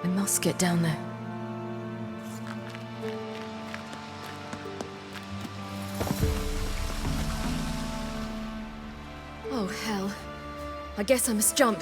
I must get down there. Oh, hell. I guess I must jump.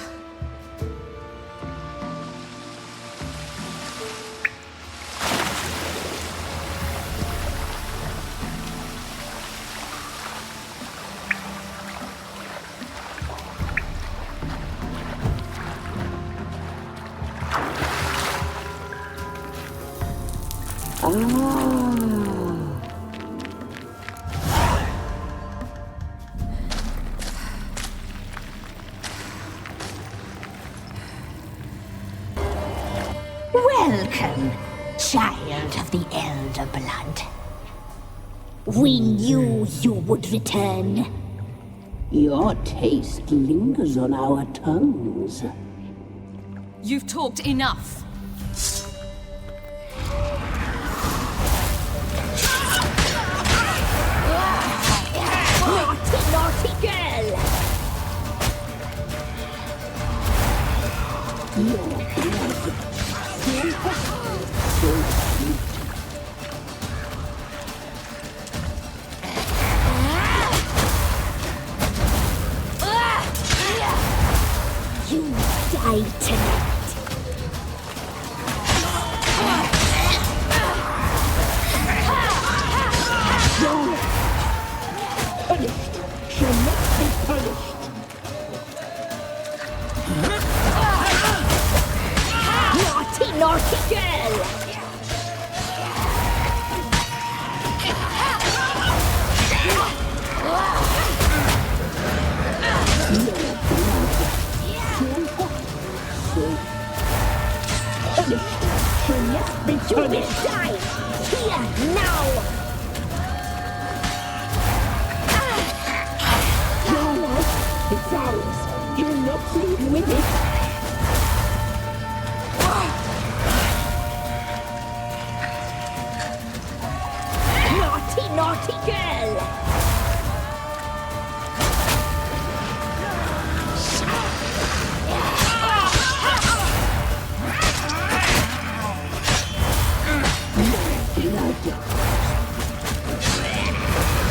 Welcome, child of the Elder Blood. We knew you would return. Your taste lingers on our tongues. You've talked enough. Naughty, naughty girl! Your blood, so sweet. You die tonight. Punished shall not be punished. Naughty, naughty girl! Punished shall not be You will punished. die here now! Your life is ours. You'll not leave with it. Naughty, naughty girl!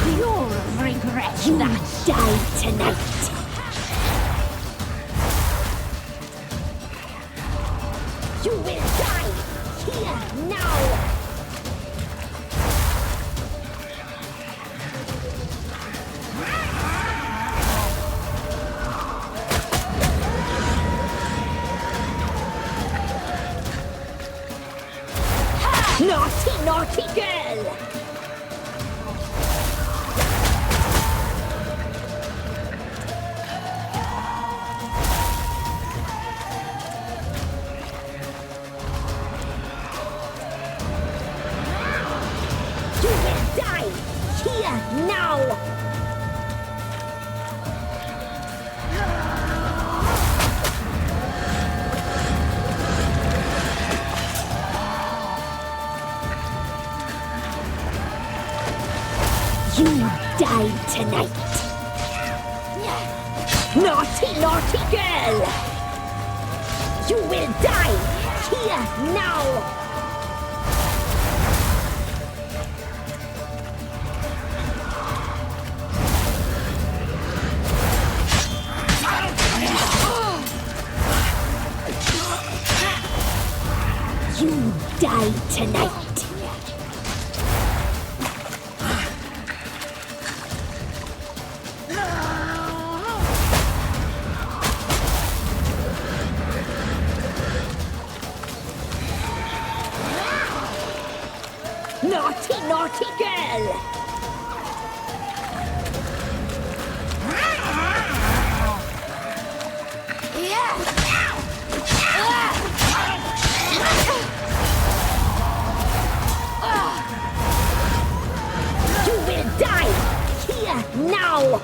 You'll regret that. Die tonight. You will die here now. Naughty, naughty girl! You will die here now! You die tonight. Naughty, naughty girl! You will die here now! You die tonight. Naughty, naughty girl! You will die here now!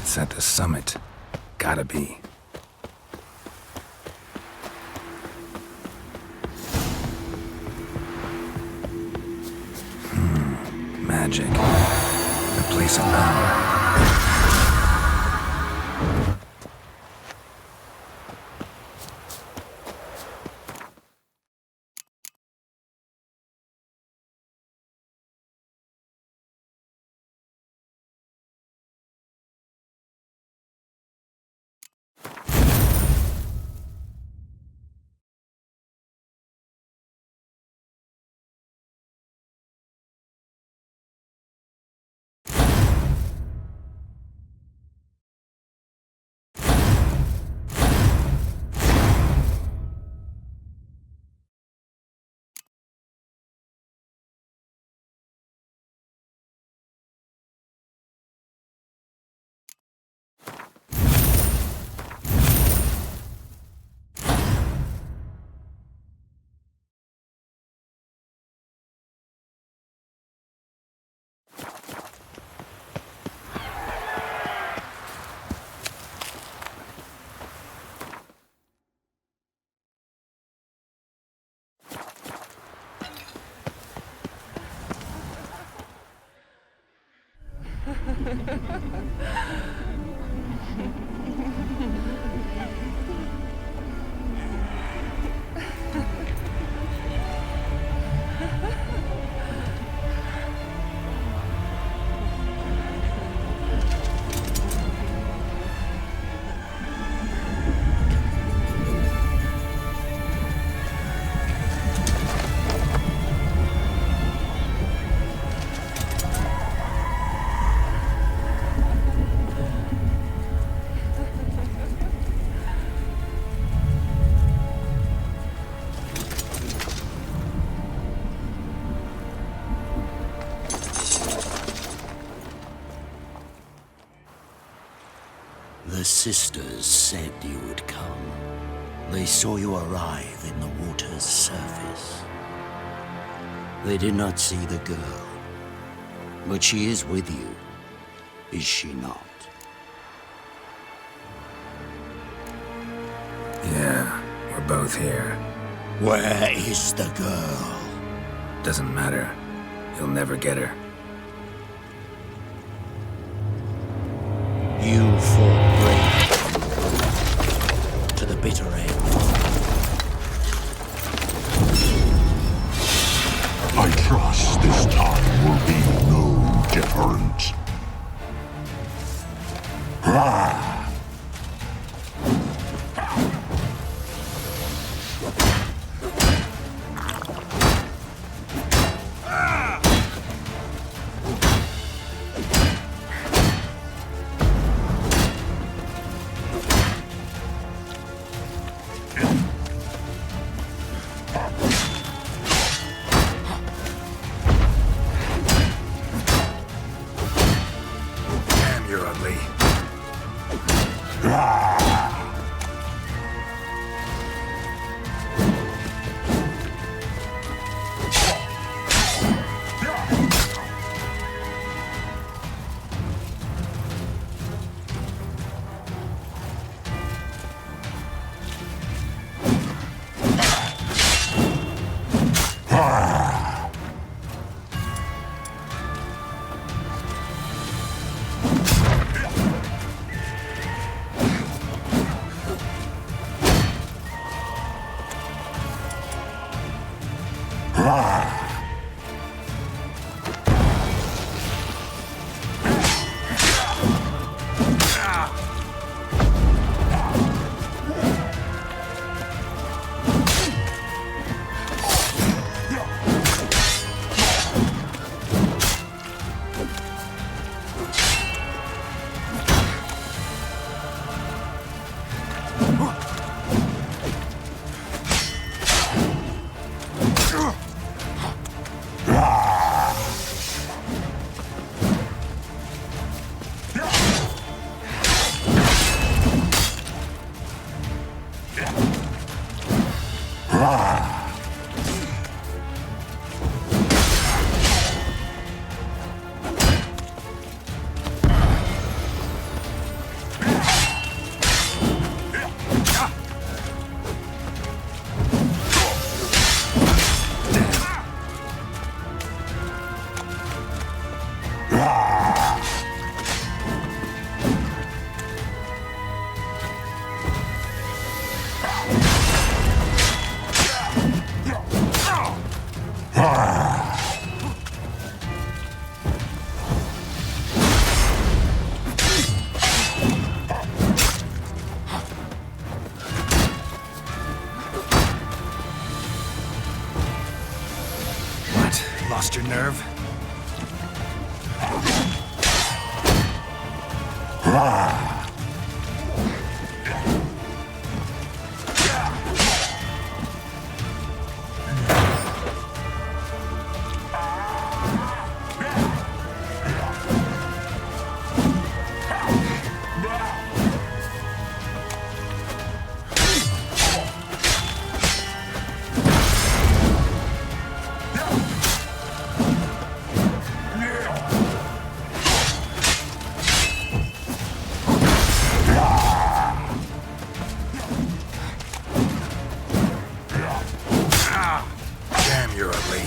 It's at the summit. Gotta be. Magic. The place of power. The sisters said you would come. They saw you arrive in the water's surface. They did not see the girl. But she is with you, is she not? Yeah, we're both here. Where is the girl? Doesn't matter. You'll never get her. You fought bravely to the bitter end. I trust this time will be no different. Ah! Damn, you're ugly. Lost your nerve? Damn, you're ugly.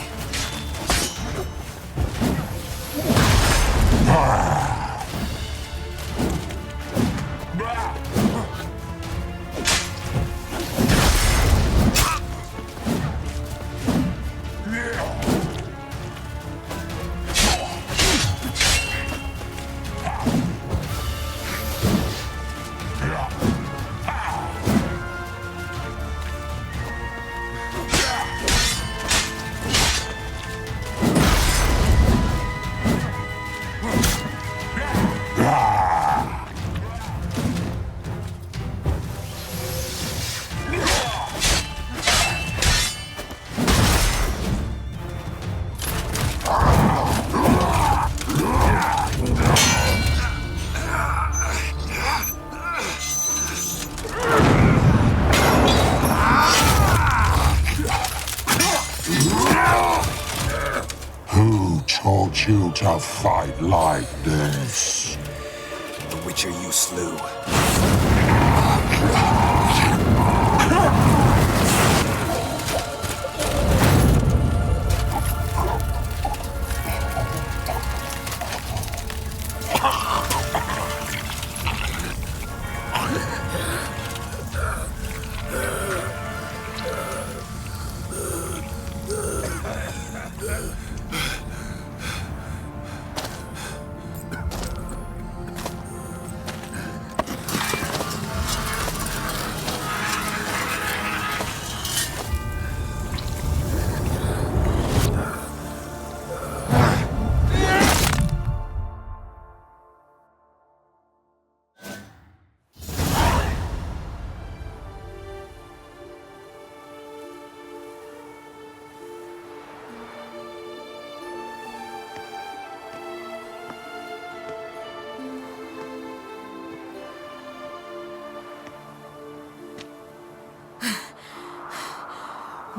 Who taught you to fight like this? The Witcher you slew.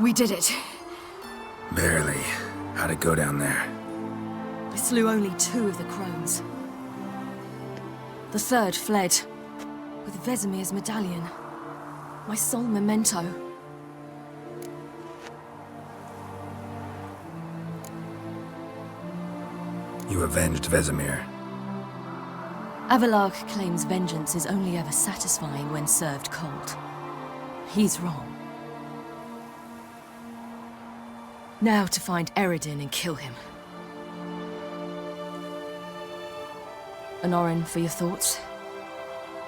We did it. Barely. How'd it go down there? I slew only 2 of the crones. The third fled, with Vesemir's medallion. My sole memento. You avenged Vesemir. Avalark claims vengeance is only ever satisfying when served cold. He's wrong. Now to find Eredin and kill him. Honorin, for your thoughts?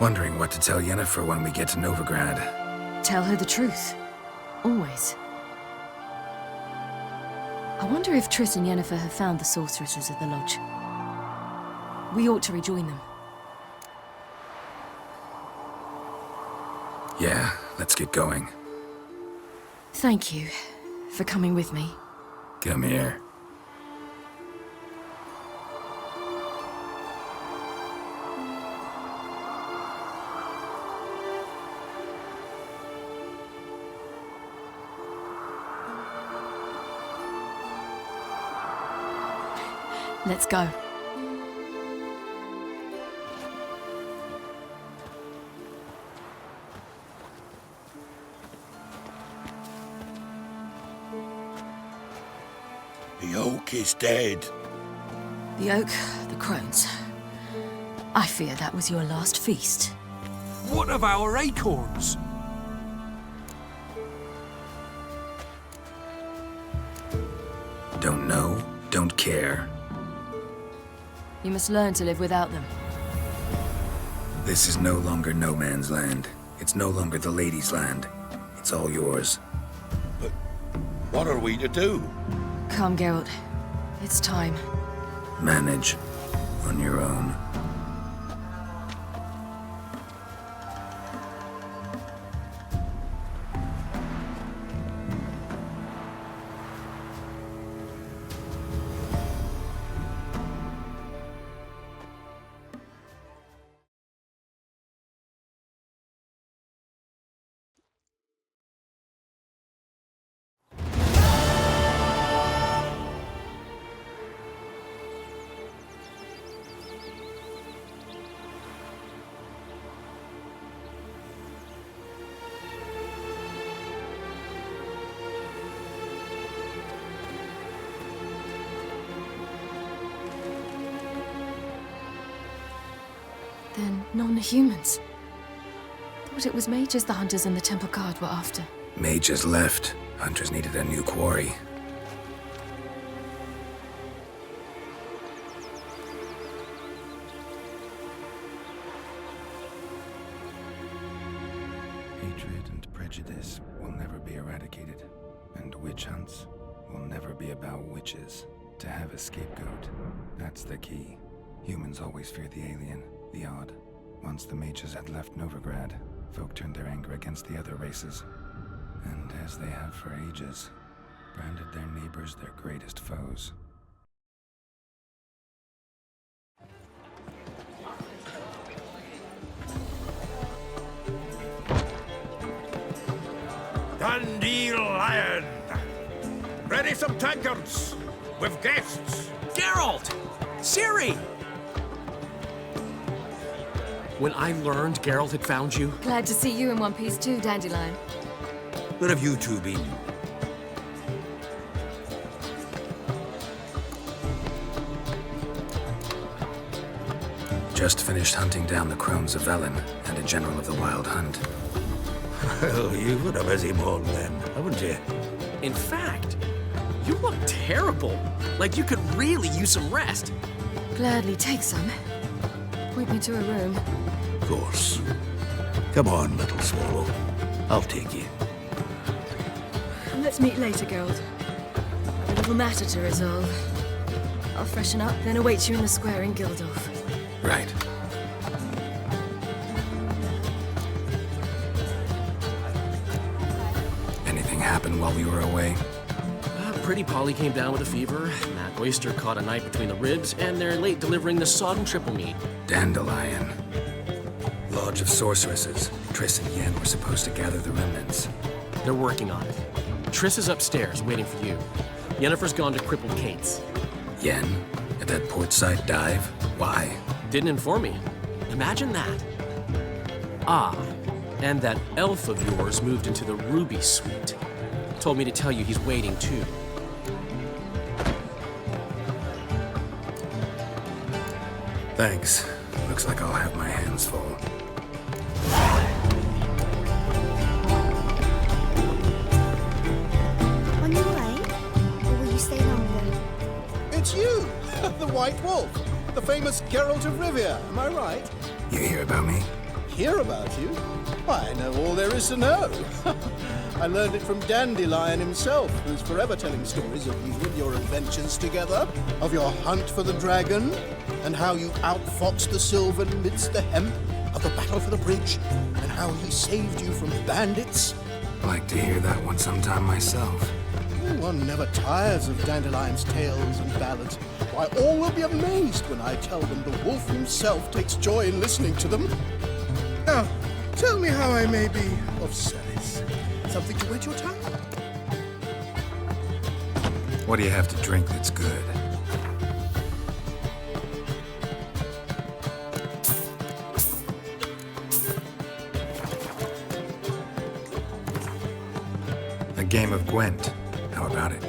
Wondering what to tell Yennefer when we get to Novigrad. Tell her the truth. Always. I wonder if Triss and Yennefer have found the sorceresses at the lodge. We ought to rejoin them. Yeah, let's get going. Thank you for coming with me. Come here. Let's go. The oak is dead. The oak, the crones. I fear that was your last feast. What of our acorns? Don't know, don't care. You must learn to live without them. This is no longer no man's land. It's no longer the lady's land. It's all yours. What are we to do? Come, Geralt. It's time. Manage on your own. Then non-humans. Thought it was mages the hunters and the temple guard were after. Mages left. Hunters needed a new quarry. Hatred and prejudice will never be eradicated. And witch hunts will never be about witches. To have a scapegoat, that's the key. Humans always fear the alien, the odd. Once the mages had left Novigrad, folk turned their anger against the other races. And as they have for ages, branded their neighbors their greatest foes. Dandelion! Ready some tankards! With guests! Geralt! Ciri! When I learned Geralt had found you, Glad to see you in one piece too, Dandelion. Where have you two been? Just finished hunting down the crones of Velen and a general of the Wild Hunt. Well, you've been a busy morning then, haven't you? in fact, you look terrible. Like you could really use some rest. Gladly take some. Point me to a room. Of course. Come on, little swallow. I'll take you. Let's meet later, Geralt. A little matter to resolve. I'll freshen up, then await you in the square in Gildorf. Right. Anything happen while we were away? Pretty Polly came down with a fever. Matt Oyster caught a knife between the ribs, and they're late delivering the sodden triple meat. Dandelion. Lodge of Sorceresses. Triss and Yen were supposed to gather the remnants. They're working on it. Triss is upstairs, waiting for you. Yennefer's gone to crippled Kate's. Yen? At that portside dive? Why? Didn't inform me. Imagine that. Ah, and that elf of yours moved into the Ruby Suite. Told me to tell you he's waiting too. Thanks. Looks like I'll have my hands full. On your way? Or will you stay longer? It's you! The White Wolf! The famous Geralt of Rivia, am I right? You hear about me? Hear about you? Why, I know all there is to know. I learned it from Dandelion himself, who's forever telling stories of you and your adventures together, of your hunt for the dragon, and how you outfoxed the Sylvan amidst the hemp, of the battle for the bridge, and how he saved you from bandits. Like to hear that one sometime myself. One never tires of Dandelion's tales and ballads. Why, all will be amazed when I tell them the wolf himself takes joy in listening to them. Now, tell me how I may be of service. Something to whet your tongue? What do you have to drink that's good? A game of Gwent. How about it?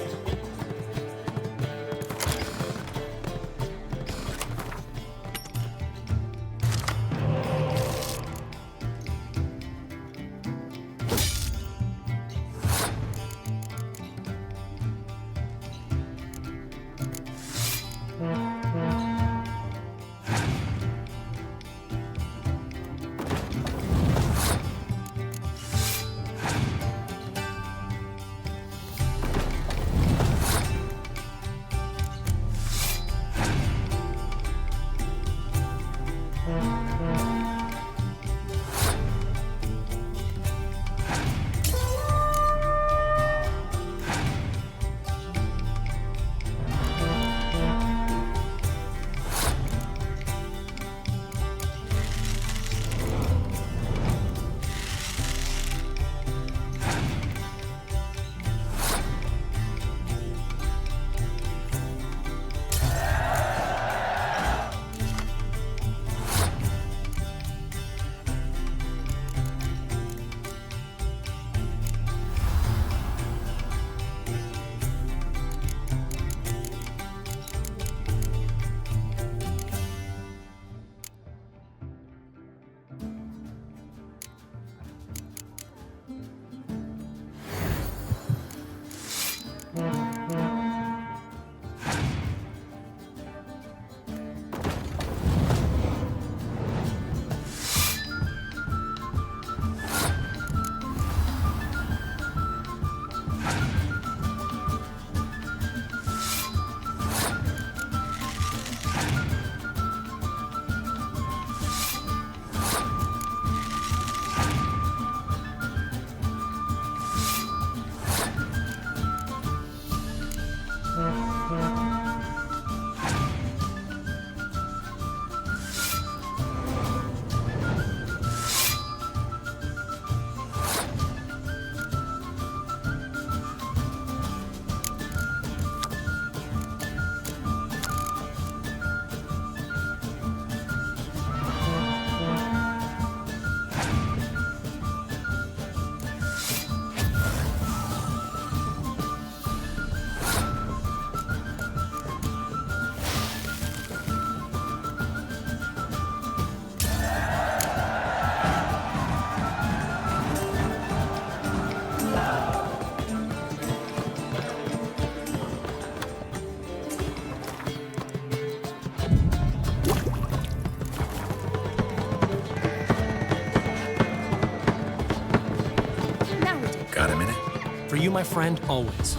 For you, my friend, always.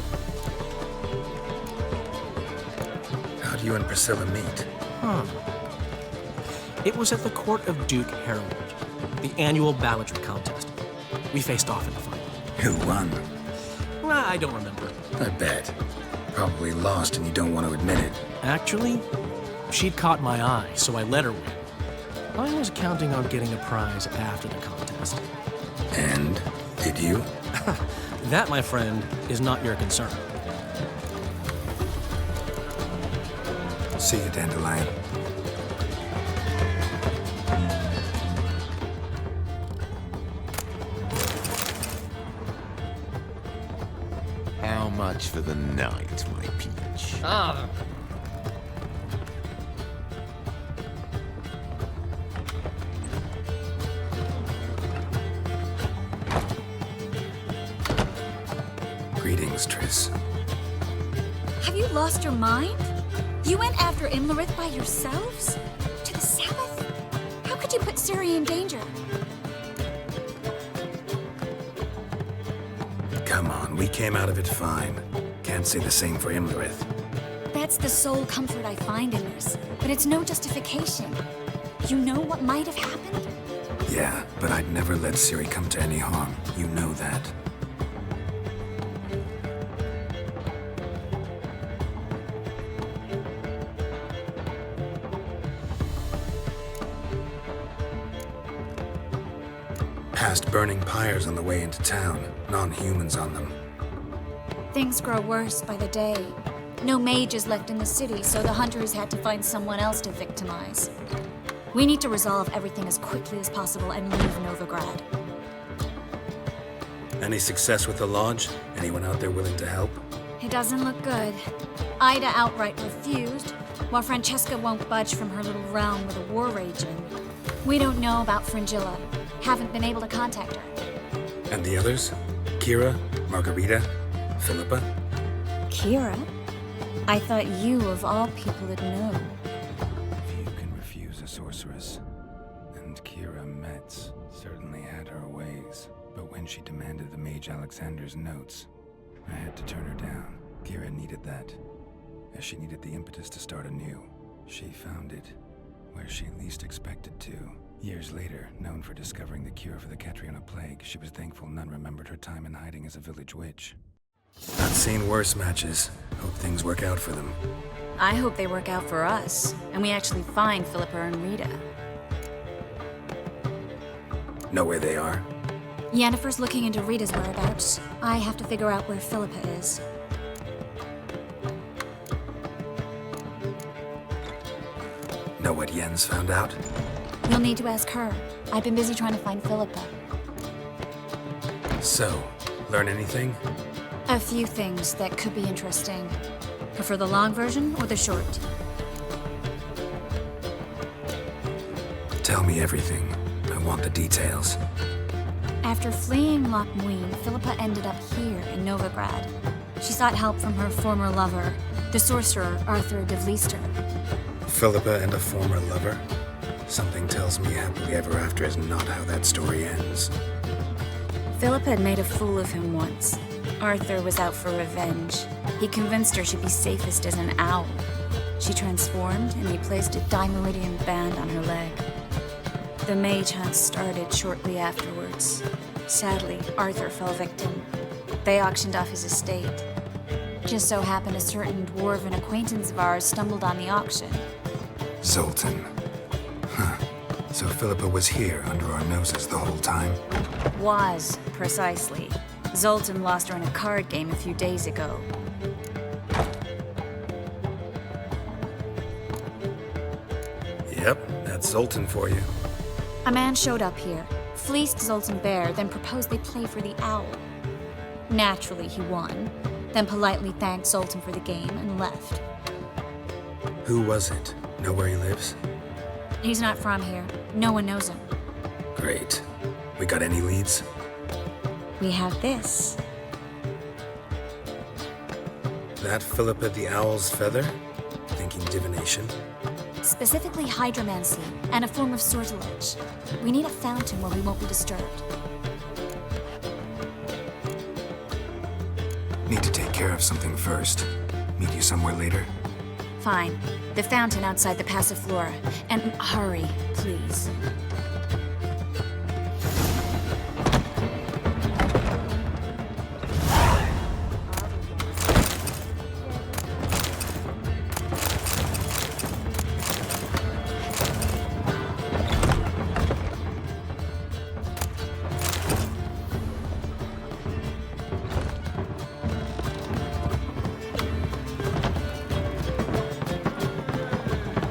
How do you and Priscilla meet? It was at the court of Duke Harold, the annual balladry contest. We faced off in the final. Who won? I don't remember. I bet. Probably lost and you don't want to admit it. Actually, she'd caught my eye, so I let her win. I was counting on getting a prize after the contest. And? Did you? That, my friend, is not your concern. See you, Dandelion. How much for the night, my peach? Greetings, Triss. Have you lost your mind? You went after Imlerith by yourselves? To the Sabbath? How could you put Ciri in danger? Come on, we came out of it fine. Can't say the same for Imlerith. That's the sole comfort I find in this, but it's no justification. You know what might have happened? Yeah, but I'd never let Ciri come to any harm. You know that. Past burning pyres on the way into town, non-humans on them. Things grow worse by the day. No mages left in the city, so the hunters had to find someone else to victimize. We need to resolve everything as quickly as possible and leave Novigrad. Any success with the lodge? Anyone out there willing to help? It doesn't look good. Ida outright refused, while Francesca won't budge from her little realm with a war raging. We don't know about Fringilla. Haven't been able to contact her. And the others? Kira? Margarita? Philippa? Kira? I thought you, of all people, would know. Few can refuse a sorceress. And Kira Metz certainly had her ways. But when she demanded the Mage Alexander's notes, I had to turn her down. Kira needed that, as she needed the impetus to start anew. She found it where she least expected to. Years later, known for discovering the cure for the Catriona plague, she was thankful none remembered her time in hiding as a village witch. I've seen worse matches. Hope things work out for them. I hope they work out for us, and we actually find Philippa and Rita. Know where they are? Yennefer's looking into Rita's whereabouts. I have to figure out where Philippa is. Know what Yen's found out? You'll need to ask her. I've been busy trying to find Philippa. So, learn anything? A few things that could be interesting. Prefer the long version or the short? Tell me everything. I want the details. After fleeing Loch Muin, Philippa ended up here in Novigrad. She sought help from her former lover, the sorcerer Arthur de Vlister. Philippa and a former lover? Something tells me happily ever after is not how that story ends. Philippa had made a fool of him once. Arthur was out for revenge. He convinced her she'd be safest as an owl. She transformed, and he placed a Dimeridian band on her leg. The mage hunt started shortly afterwards. Sadly, Arthur fell victim. They auctioned off his estate. Just so happened a certain dwarven acquaintance of ours stumbled on the auction. Zoltan. Huh. So Philippa was here under our noses the whole time? Was, precisely. Zoltan lost her in a card game a few days ago. Yep, that's Zoltan for you. A man showed up here, fleeced Zoltan bare, then proposed they play for the owl. Naturally, he won, then politely thanked Zoltan for the game and left. Who was it? Know where he lives? He's not from here. No one knows him. Great. We got any leads? We have this. That Philippa the Owl's feather? Thinking divination? Specifically hydromancy, and a form of sortilege. We need a fountain where we won't be disturbed. Need to take care of something first. Meet you somewhere later? Fine. The fountain outside the Passiflora. And hurry, please.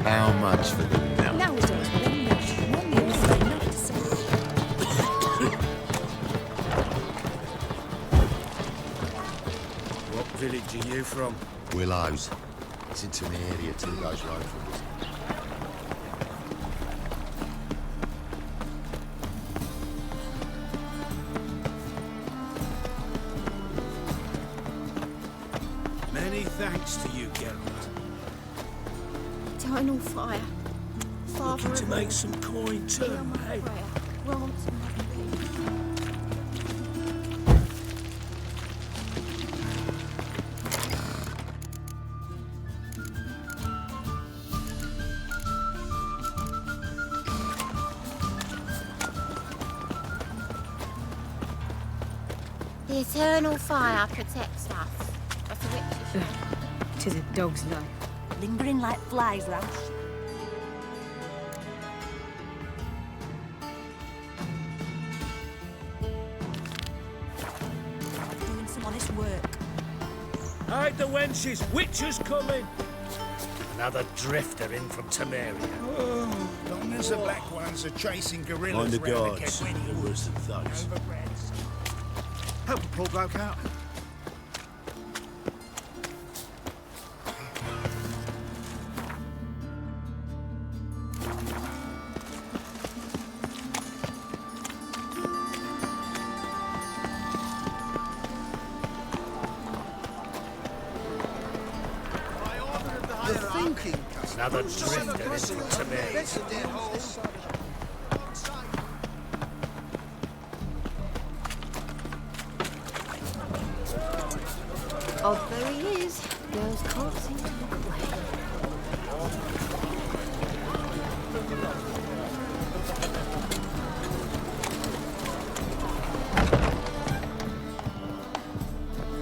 How much for the night? Nowadays, one meal is enough to say. What village are you from? Willows. It's into an area 2 days' road from us. Many thanks to you, Geralt. Eternal fire. Father Looking to of make all, some coin hear too, my eh? prayer. Grant my plea. The eternal fire protects us. That's a witch. Tis a dog's life. Lingering like flies round. Doing some honest work. Hide the wenches! Witches coming! Another drifter in from Temeria. Oh, long as the black ones are chasing gorillas On the round guards, the they're worse than thugs. Help the poor bloke out. The thinking Another drifter in from Temeria. That's a dead hole. Oh, there he is. Girls can't seem to look away.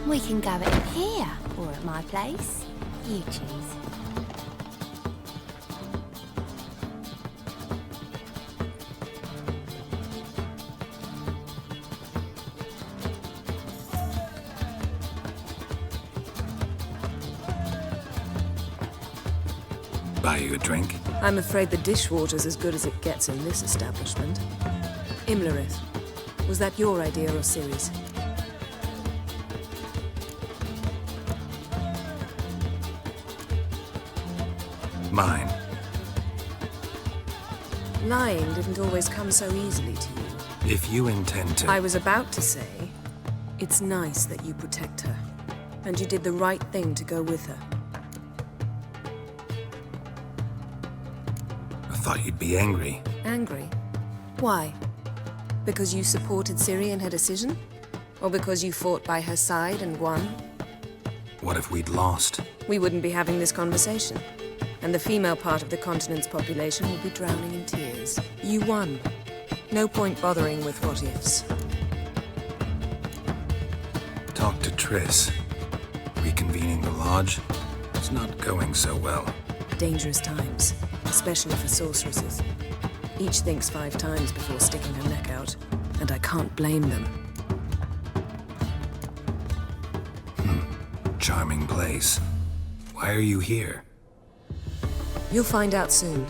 We can go at it here, or at my place. You choose. Buy you a drink? I'm afraid the dishwater's as good as it gets in this establishment. Imlerith, was that your idea or Ciri's? Mine. Lying didn't always come so easily to you. If you intend to... I was about to say, it's nice that you protect her. And you did the right thing to go with her. I thought you'd be angry. Angry? Why? Because you supported Ciri in her decision? Or because you fought by her side and won? What if we'd lost? We wouldn't be having this conversation. And the female part of the continent's population would be drowning in tears. You won. No point bothering with what-ifs. Talk to Triss. Reconvening the lodge? It's not going so well. Dangerous times, especially for sorceresses. Each thinks 5 times before sticking her neck out, and I can't blame them. Charming place. Why are you here? You'll find out soon.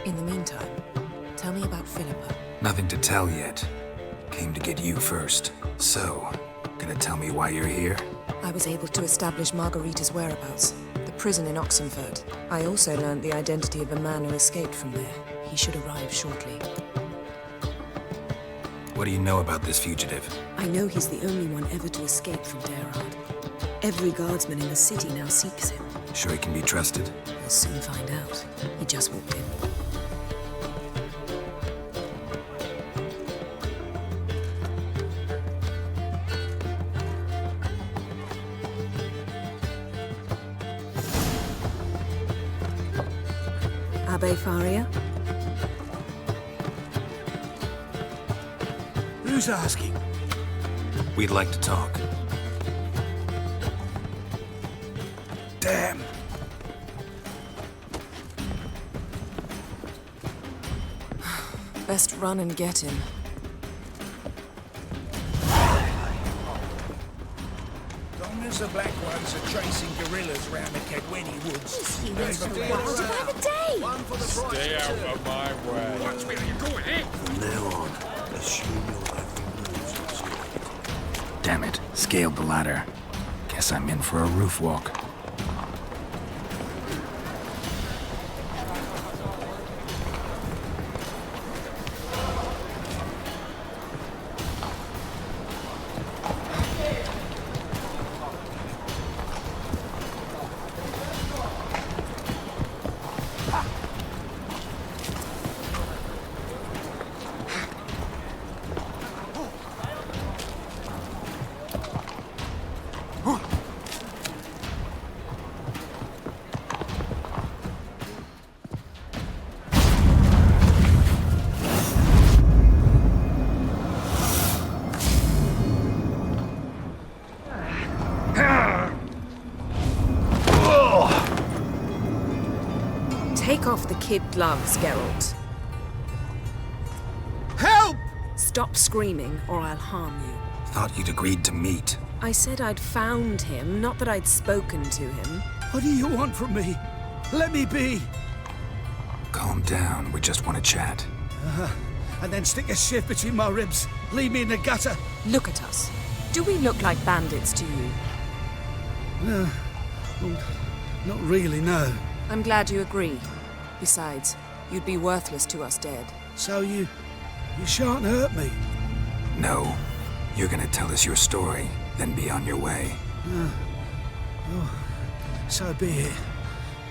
In the meantime, tell me about Philippa. Nothing to tell yet. Came to get you first. So, gonna tell me why you're here? I was able to establish Margarita's whereabouts. The prison in Oxenford. I also learned the identity of a man who escaped from there. He should arrive shortly. What do you know about this fugitive? I know he's the only one ever to escape from Geralt. Every guardsman in the city now seeks him. Sure he can be trusted? We'll soon find out. He just walked in. Abbe Faria? Who's asking? We'd like to talk. Damn. Best run and get him. Long as the black ones are chasing gorillas round the Kedweni woods. Stay out of my way. Watch where you're going, eh? From now on, assume you'll have the rules observed. Damn it. Scaled the ladder. Guess I'm in for a roof walk. Take off the kid gloves, Geralt. Help! Stop screaming, or I'll harm you. Thought you'd agreed to meet. I said I'd found him, not that I'd spoken to him. What do you want from me? Let me be. Calm down. We just want to chat. And then stick a shift between my ribs. Leave me in the gutter. Look at us. Do we look like bandits to you? No. Well, not really, no. I'm glad you agree. Besides, you'd be worthless to us dead. So you shan't hurt me? No. You're gonna tell us your story, then be on your way. Oh, so be it.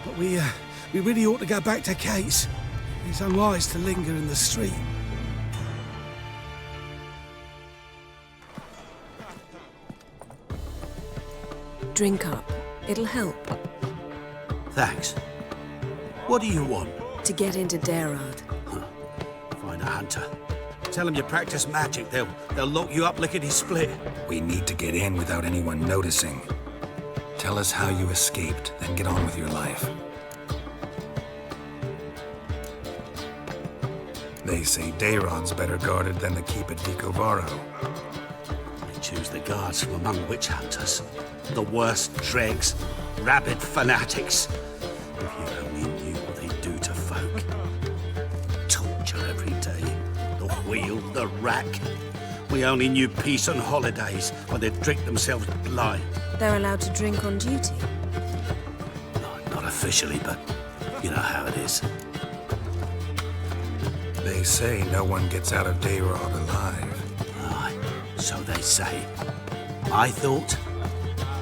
But we really ought to go back to Kate's. It's unwise to linger in the street. Drink up. It'll help. Thanks. What do you want? To get into Gerard. Find a hunter. Tell them you practice magic. They'll lock you up lickety-split. We need to get in without anyone noticing. Tell us how you escaped, then get on with your life. They say Dayrod's better guarded than the keep at Vicovaro. They choose the guards from among witch hunters. The worst dregs, rabid fanatics. If you only knew what they do to folk. Torture every day. The wheel, the rack. We only knew peace on holidays when they'd drink themselves blind. They're allowed to drink on duty? Not officially, but you know how it is. They say no one gets out of Dayrod alive. Aye, so they say. I thought,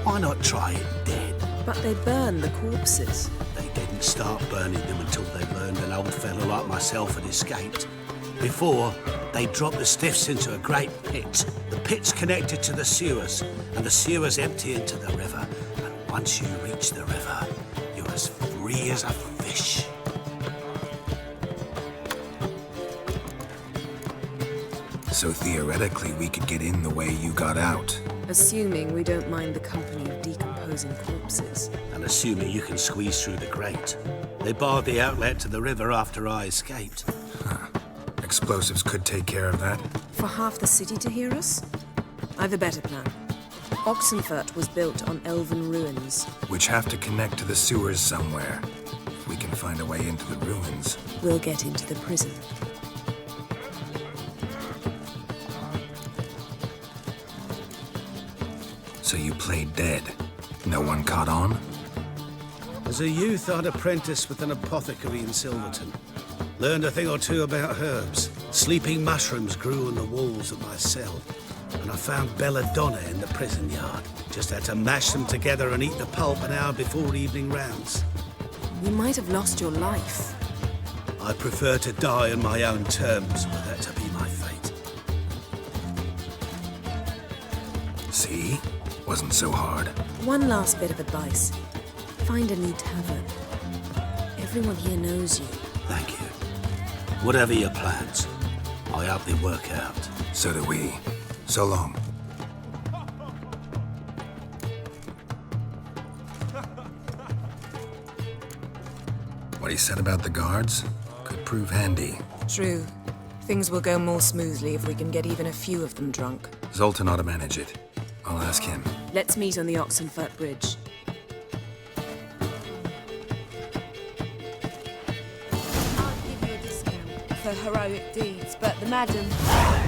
why not try it dead? But they burn the corpses. They didn't start burning them until they learned an old fellow like myself had escaped. Before, they dropped the stiffs into a great pit. The pit's connected to the sewers, and the sewers empty into the river. And once you reach the river, you're as free as a fish. So theoretically, we could get in the way you got out. Assuming we don't mind the company of decomposing corpses. And assuming you can squeeze through the grate. They barred the outlet to the river after I escaped. Huh. Explosives could take care of that. For half the city to hear us? I've a better plan. Oxenfurt was built on elven ruins. Which have to connect to the sewers somewhere. If we can find a way into the ruins. We'll get into the prison. So you played dead. No one caught on? As a youth, I'd apprenticed with an apothecary in Silverton. Learned a thing or two about herbs. Sleeping mushrooms grew on the walls of my cell. And I found belladonna in the prison yard. Just had to mash them together and eat the pulp an hour before evening rounds. You might have lost your life. I'd prefer to die on my own terms, for that to be my fate. See? Wasn't so hard. One last bit of advice. Find a new tavern. Everyone here knows you. Thank you. Whatever your plans, I hope they work out. So do we. So long. What he said about the guards could prove handy. True. Things will go more smoothly if we can get even a few of them drunk. Zoltan ought to manage it. I'll ask him. Let's meet on the Oxenfurt Bridge. I'll give you a discount for heroic deeds, but the madam,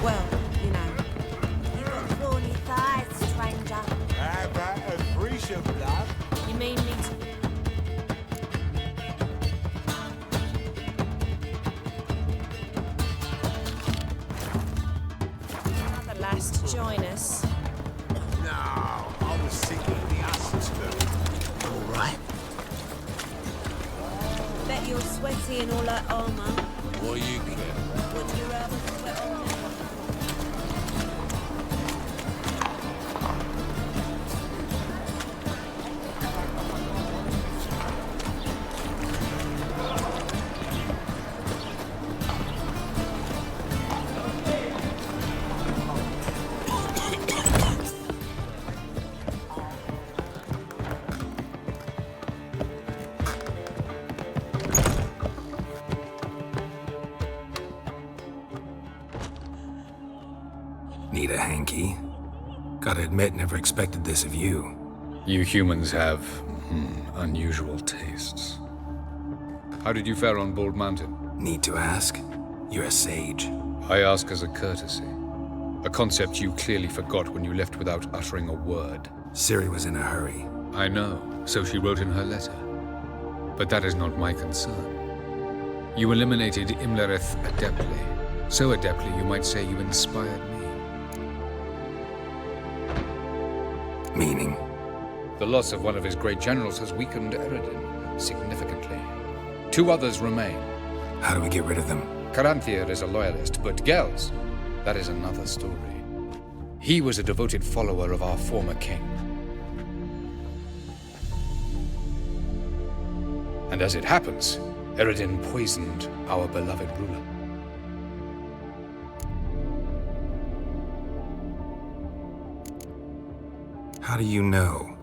well, you know. You got thorny thighs, stranger. How about a Grisha blood? You mean me to... Another lass to join us. No, I was thinking of the us two. All right. Bet you're sweaty in all that armour. What you care? Would you rather sweat on me? Need a hanky? Gotta admit, never expected this of you. You humans have, unusual tastes. How did you fare on Bald Mountain? Need to ask? You're a sage. I ask as a courtesy. A concept you clearly forgot when you left without uttering a word. Ciri was in a hurry. I know, so she wrote in her letter. But that is not my concern. You eliminated Imlerith adeptly. So adeptly, you might say you inspired me. Meaning? The loss of one of his great generals has weakened Eredin significantly. 2 others remain. How do we get rid of them? Caranthir is a loyalist, but Gels, that is another story. He was a devoted follower of our former king. And as it happens, Eredin poisoned our beloved ruler. How do you know?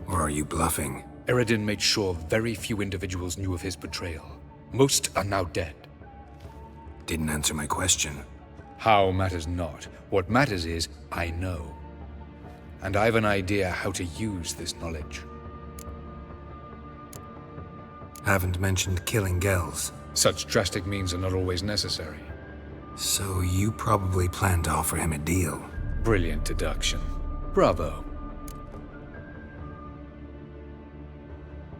Or are you bluffing? Eredin made sure very few individuals knew of his betrayal. Most are now dead. Didn't answer my question. How matters not. What matters is, I know. And I've an idea how to use this knowledge. Haven't mentioned killing Gels. Such drastic means are not always necessary. So you probably plan to offer him a deal. Brilliant deduction. Bravo.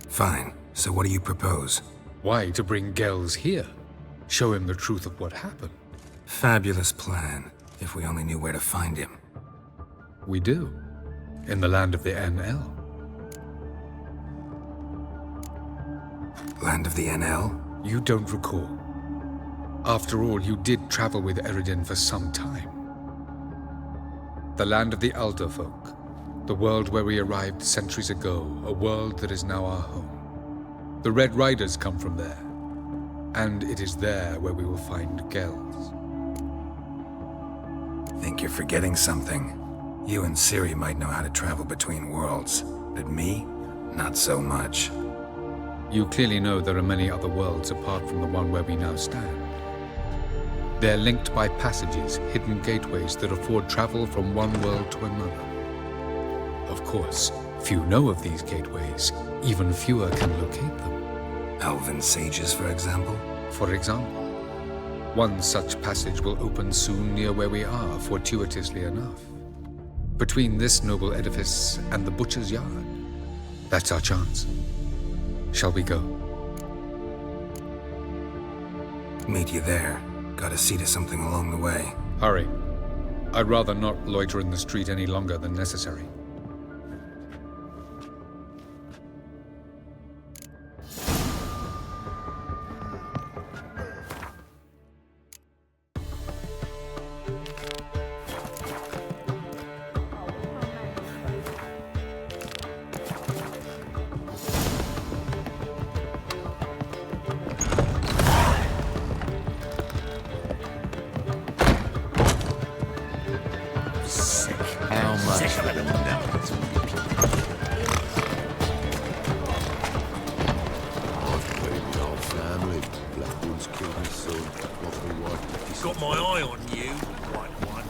Fine. So what do you propose? Why, to bring Gels here. Show him the truth of what happened. Fabulous plan, if we only knew where to find him. We do. In the land of the NL. Land of the NL? You don't recall. After all, you did travel with Eredin for some time. The land of the Alder folk. The world where we arrived centuries ago. A world that is now our home. The Red Riders come from there. And it is there where we will find Gels. Think you're forgetting something. You and Ciri might know how to travel between worlds, but me? Not so much. You clearly know there are many other worlds apart from the one where we now stand. They're linked by passages, hidden gateways that afford travel from one world to another. Of course, few know of these gateways. Even fewer can locate them. Elven sages, for example? For example. One such passage will open soon near where we are, fortuitously enough. Between this noble edifice and the butcher's yard. That's our chance. Shall we go? Meet you there. Gotta see to something along the way. Hurry. I'd rather not loiter in the street any longer than necessary. Got my eye on you, white one.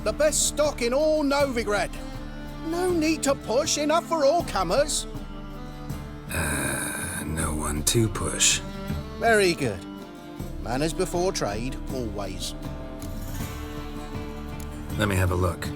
The best stock in all Novigrad. No need to push, enough for all comers. No one to push. Very good. Manners before trade, always. Let me have a look.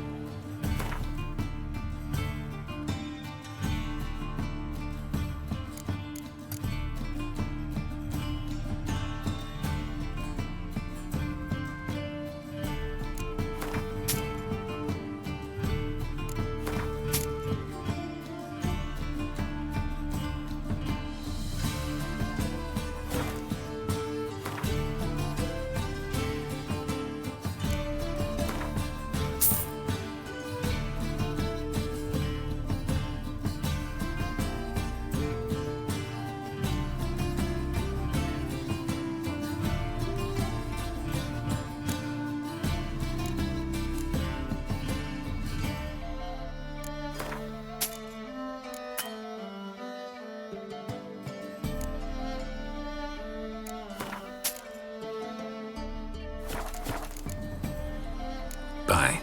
Bye.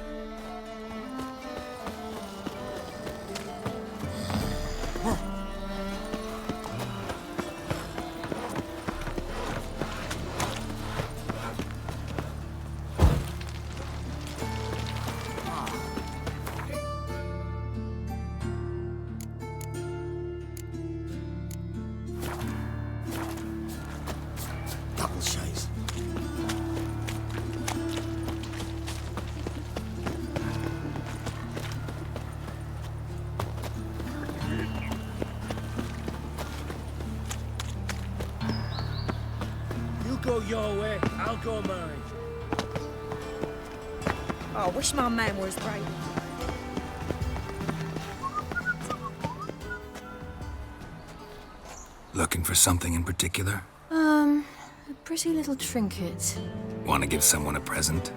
Double chase. Go your way, I'll go mine. Oh, I wish my man was brave. Looking for something in particular? A pretty little trinket. Want to give someone a present?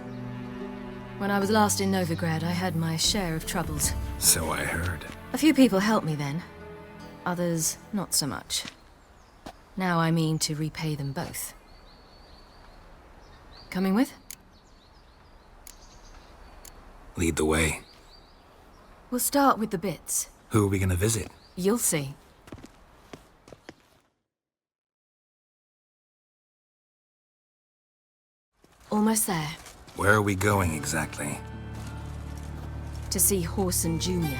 When I was last in Novigrad, I had my share of troubles. So I heard. A few people helped me then. Others, not so much. Now I mean to repay them both. Coming with? Lead the way. We'll start with the bits. Who are we gonna visit? You'll see. Almost there. Where are we going exactly? To see Horson Jr.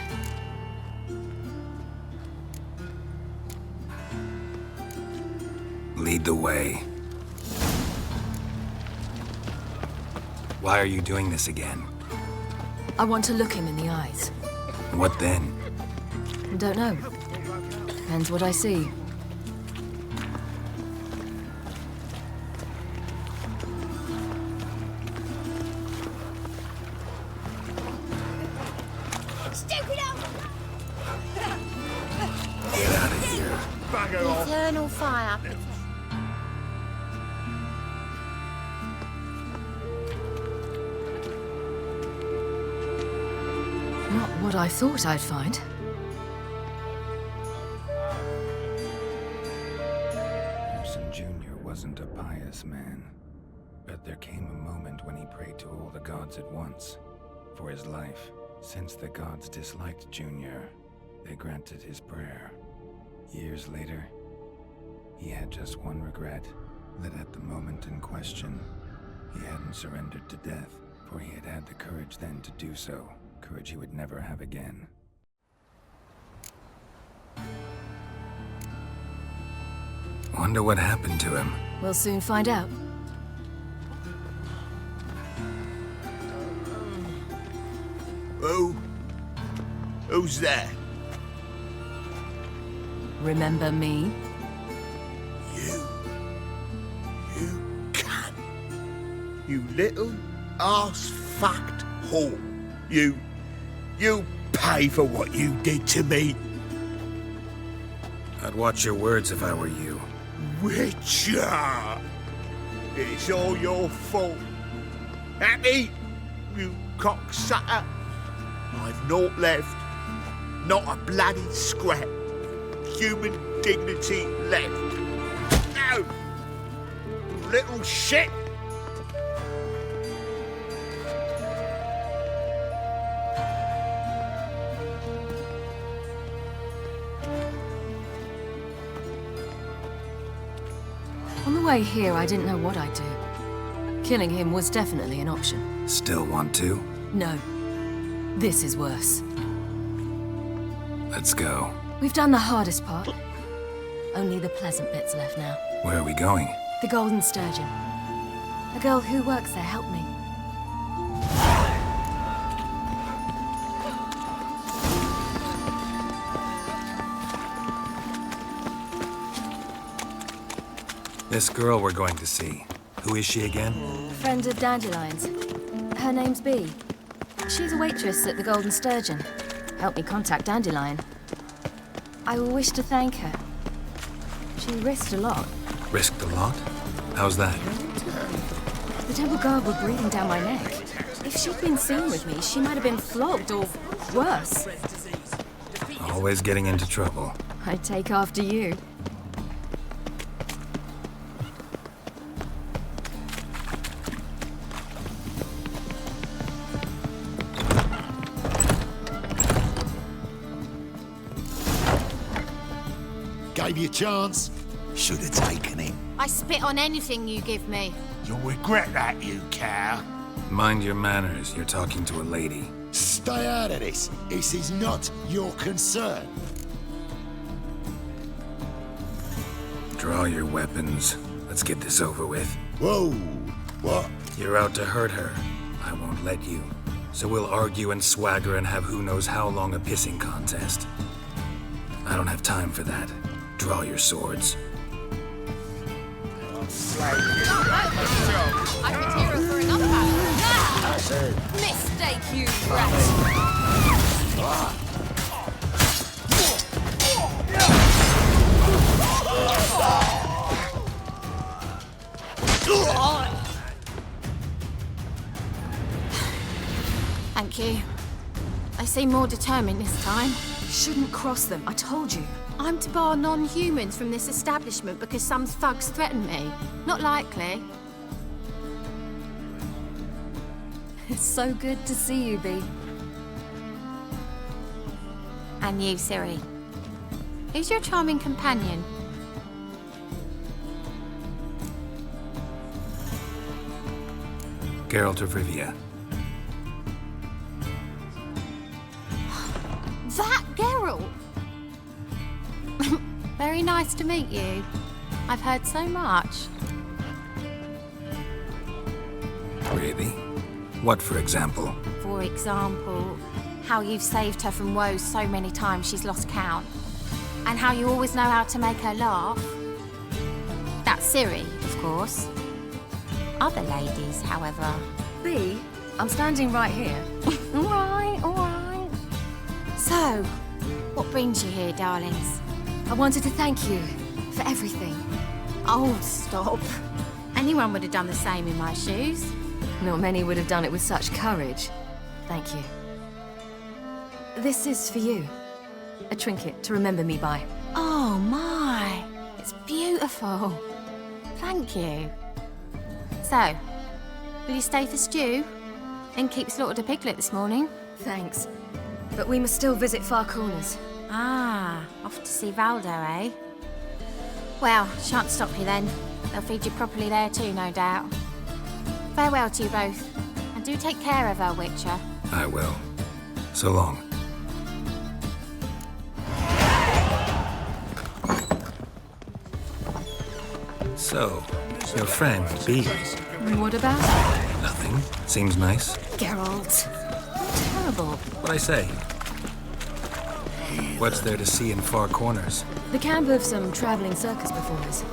Lead the way. Why are you doing this again? I want to look him in the eyes. What then? Don't know. Depends what I see. Get out of here. Bugger off. Eternal fire. Not what I thought I'd find. Horson Jr. wasn't a pious man, but there came a moment when he prayed to all the gods at once for his life. Since the gods disliked Junior, they granted his prayer. Years later, he had just one regret, that at the moment in question, he hadn't surrendered to death, for he had had the courage then to do so, courage he would never have again. Wonder what happened to him. We'll soon find out. Who's there? Remember me? You can. You little ass-fucked whore. You pay for what you did to me. I'd watch your words if I were you. Witcher! It's all your fault. Happy, you cocksucker. I've naught left. Not a bloody scrap. Human dignity left. No! Little shit! On the way here, I didn't know what I'd do. Killing him was definitely an option. Still want to? No. This is worse. Let's go. We've done the hardest part. Only the pleasant bits left now. Where are we going? The Golden Sturgeon. A girl who works there helped me. This girl we're going to see. Who is she again? Friend of Dandelion's. Her name's Bee. She's a waitress at the Golden Sturgeon. Helped me contact Dandelion. I wish to thank her. She risked a lot. Risked a lot? How's that? The temple guard were breathing down my neck. If she'd been seen with me, she might have been flogged or worse. Always getting into trouble. I'd take after you. Gave you a chance. Should have taken him. I spit on anything you give me. You'll regret that, you cow. Mind your manners. You're talking to a lady. Stay out of this. This is not your concern. Draw your weapons. Let's get this over with. Whoa. What? You're out to hurt her. I won't let you. So we'll argue and swagger and have who knows how long a pissing contest. I don't have time for that. Draw your swords. I could hear her for another battle. Mistake, you rat! seem more determined this time. Shouldn't cross them, I told you. I'm to bar non-humans from this establishment because some thugs threaten me. Not likely. It's so good to see you, Bee. And you, Ciri. Who's your charming companion? Geralt of Rivia. That Geralt! Very nice to meet you. I've heard so much. Really? What, for example? For example, how you've saved her from woes so many times she's lost count. And how you always know how to make her laugh. That's Ciri, of course. Other ladies, however. Bee, I'm standing right here. All right. So, what brings you here, darlings? I wanted to thank you for everything. Oh, stop. Anyone would have done the same in my shoes. Not many would have done it with such courage. Thank you. This is for you. A trinket to remember me by. Oh my, it's beautiful. Thank you. So, will you stay for stew? And keep slaughtered a piglet this morning? Thanks. But we must still visit Far Corners. Ah, off to see Valdo, eh? Well, shan't stop you then. They'll feed you properly there too, no doubt. Farewell to you both. And do take care of her, Witcher. I will. So long. So, your friend, Bee. What about? Nothing. Seems nice. Geralt. Terrible. What'd I say? What's there to see in Far Corners? The camp of some traveling circus performers.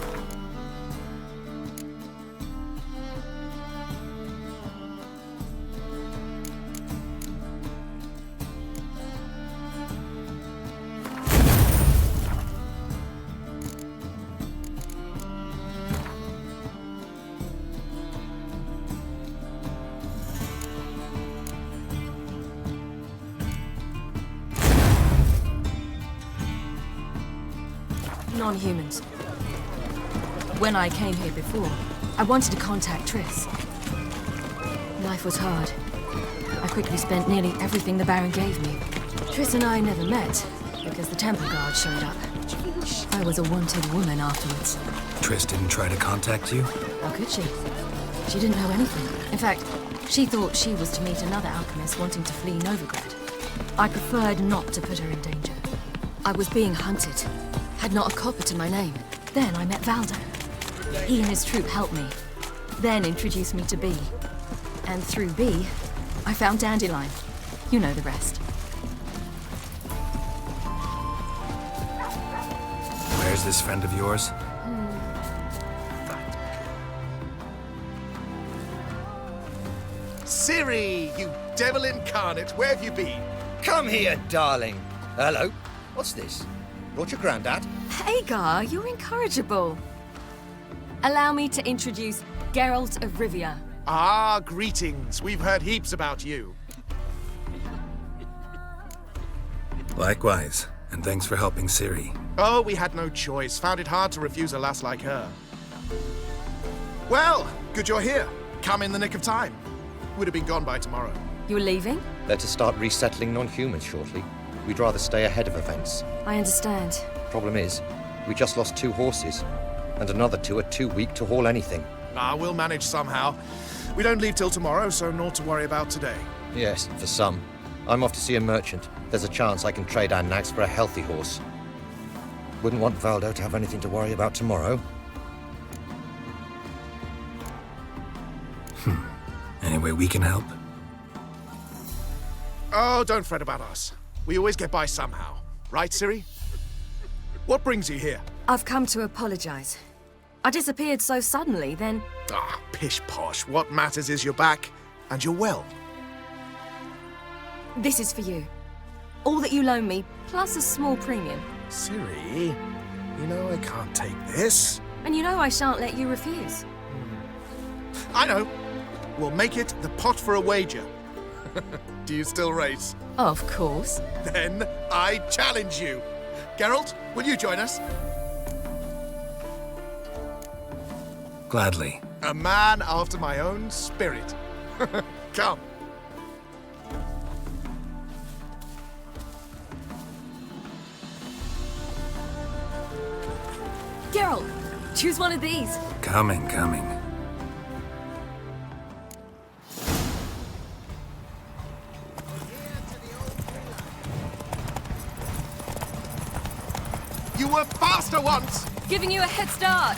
Non-humans. When I came here before, I wanted to contact Triss. Life was hard. I quickly spent nearly everything the Baron gave me. Triss and I never met, because the Temple Guard showed up. I was a wanted woman afterwards. Triss didn't try to contact you? How could she? She didn't know anything. In fact, she thought she was to meet another alchemist wanting to flee Novigrad. I preferred not to put her in danger. I was being hunted. Had not a copper to my name. Then I met Valdo. He and his troop helped me. Then introduced me to Bee. And through Bee, I found Dandelion. You know the rest. Where's this friend of yours? Ciri, you devil incarnate, where have you been? Come here, darling. Hello. What's this? Brought your granddad? Hagar, you're incorrigible. Allow me to introduce Geralt of Rivia. Ah, greetings. We've heard heaps about you. Likewise, and thanks for helping Ciri. Oh, we had no choice. Found it hard to refuse a lass like her. Well, good you're here. Come in the nick of time. Would have been gone by tomorrow. You're leaving? They're to start resettling non-humans shortly. We'd rather stay ahead of events. I understand. Problem is, we just lost 2 horses, and another 2 are too weak to haul anything. Ah, we'll manage somehow. We don't leave till tomorrow, so naught to worry about today. Yes, for some. I'm off to see a merchant. There's a chance I can trade our nags for a healthy horse. Wouldn't want Valdo to have anything to worry about tomorrow. Any way we can help? Oh, don't fret about us. We always get by somehow. Right, Ciri? What brings you here? I've come to apologize. I disappeared so suddenly, then... Ah, pish-posh. What matters is you're back, and you're well. This is for you. All that you loan me, plus a small premium. Ciri, you know I can't take this. And you know I shan't let you refuse. I know. We'll make it the pot for a wager. Do you still race? Of course. Then I challenge you. Geralt, will you join us? Gladly. A man after my own spirit. Come. Geralt, choose one of these. Coming. You were faster once! Giving you a head start.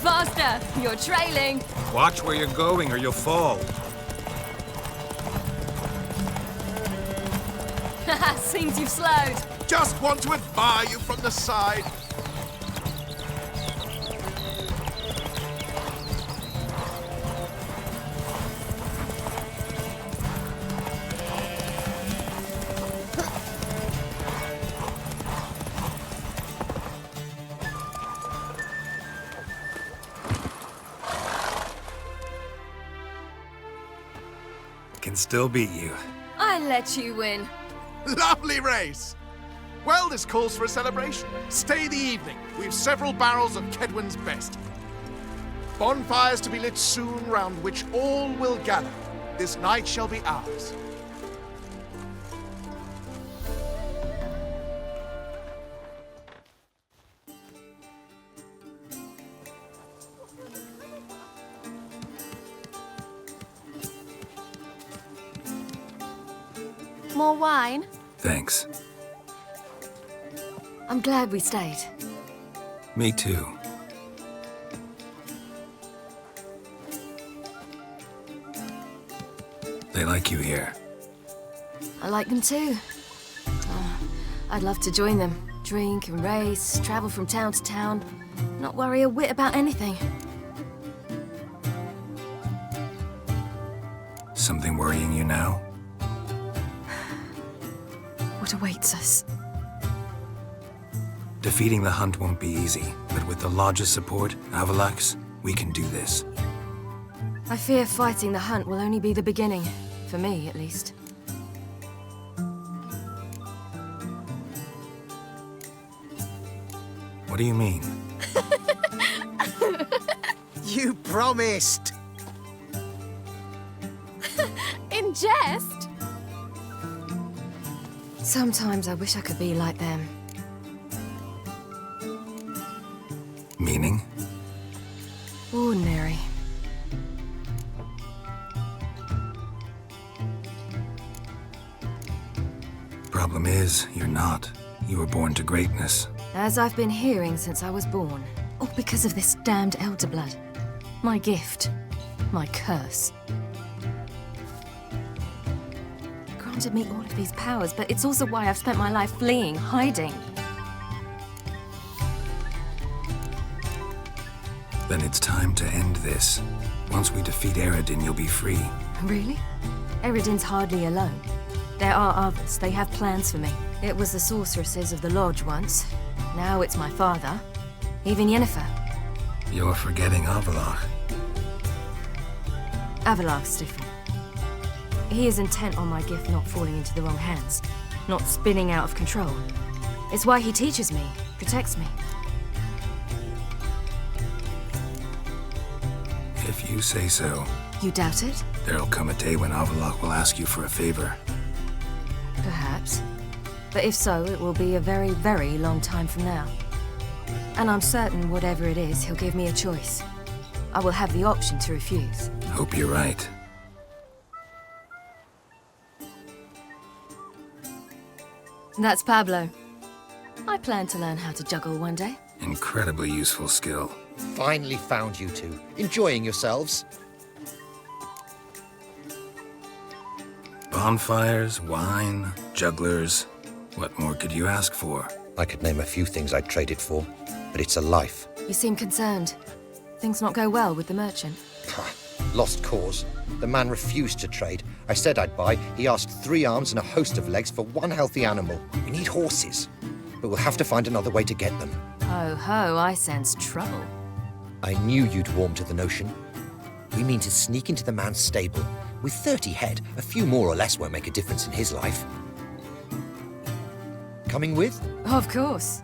Faster! You're trailing. Watch where you're going or you'll fall. Haha, seems you've slowed. Just want to admire you from the side. Can still beat you. I let you win. Lovely race! Well, this calls for a celebration. Stay the evening. We've several barrels of Kedwen's best. Bonfires to be lit soon, round which all will gather. This night shall be ours. More wine? Thanks. I'm glad we stayed. Me too. They like you here. I like them too. I'd love to join them. Drink and race, travel from town to town. Not worry a whit about anything. Something worrying you now? What awaits us? Defeating the hunt won't be easy, but with the Lodge's support, Avalax, we can do this. I fear fighting the hunt will only be the beginning. For me, at least. What do you mean? You promised! In jest? Sometimes I wish I could be like them. Meaning? Ordinary. Problem is, you're not. You were born to greatness. As I've been hearing since I was born. All because of this damned elder blood. My gift. My curse. Granted me all of these powers, but it's also why I've spent my life fleeing, hiding. Then it's time to end this. Once we defeat Eredin, you'll be free. Really? Eredin's hardly alone. There are others. They have plans for me. It was the sorceresses of the Lodge once. Now it's my father. Even Yennefer. You're forgetting Avalach. Avalach's different. He is intent on my gift not falling into the wrong hands. Not spinning out of control. It's why he teaches me, protects me. If you say so. You doubt it? There'll come a day when Avalach will ask you for a favor. Perhaps. But if so, it will be a very, very long time from now. And I'm certain whatever it is, he'll give me a choice. I will have the option to refuse. Hope you're right. That's Pablo. I plan to learn how to juggle one day. Incredibly useful skill. Finally found you two. Enjoying yourselves? Bonfires, wine, jugglers. What more could you ask for? I could name a few things I'd trade it for, but it's a life. You seem concerned. Things not go well with the merchant. Lost cause. The man refused to trade. I said I'd buy. He asked 3 arms and a host of legs for 1 healthy animal. We need horses, but we'll have to find another way to get them. Ho ho, I sense trouble. I knew you'd warm to the notion. We mean to sneak into the man's stable. With 30 head, a few more or less won't make a difference in his life. Coming with? Of course.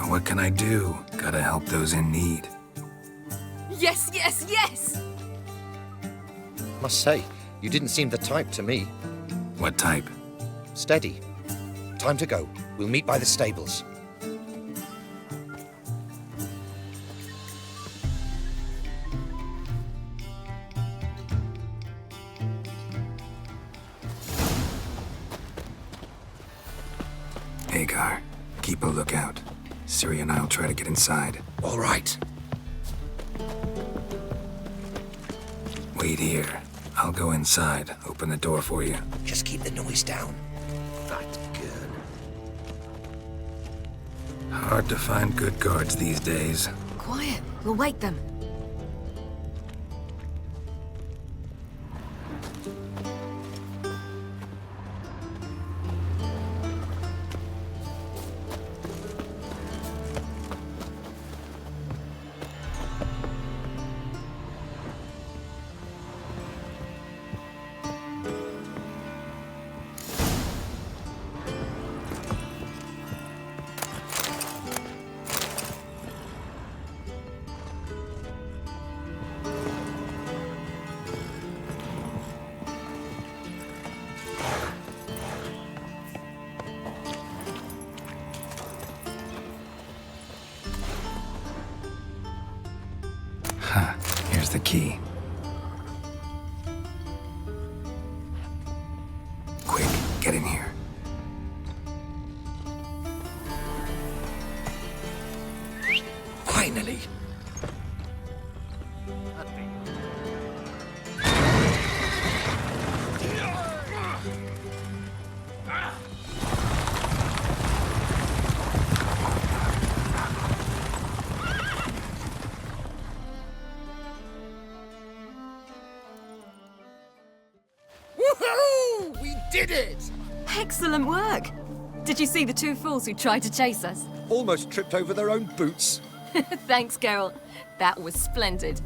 What can I do? Gotta help those in need. Yes, yes, yes! Must say, you didn't seem the type to me. What type? Steady. Time to go. We'll meet by the stables. Hagar, keep a lookout. Ciri and I'll try to get inside. All right. Wait here. I'll go inside. Open the door for you. Just keep the noise down. That's good. Hard to find good guards these days. Quiet. We'll wake them. Here's the key. Quick, get in here. Finally! Woohoo! We did it! Excellent work! Did you see the two fools who tried to chase us? Almost tripped over their own boots. Thanks, Geralt. That was splendid.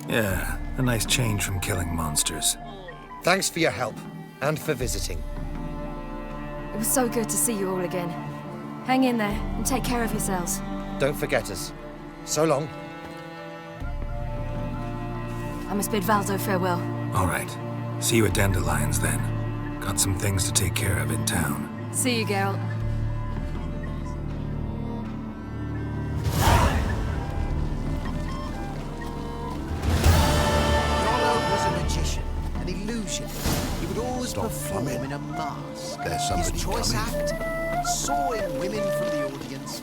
Yeah, a nice change from killing monsters. Thanks for your help, and for visiting. It was so good to see you all again. Hang in there, and take care of yourselves. Don't forget us. So long. I must bid Valdo farewell. All right. See you at Dandelions, then. Got some things to take care of in town. See you, Geralt. Rollo was a magician, an illusionist. He would always perform in a mask. There's His somebody choice coming. act, sawing women from the audience.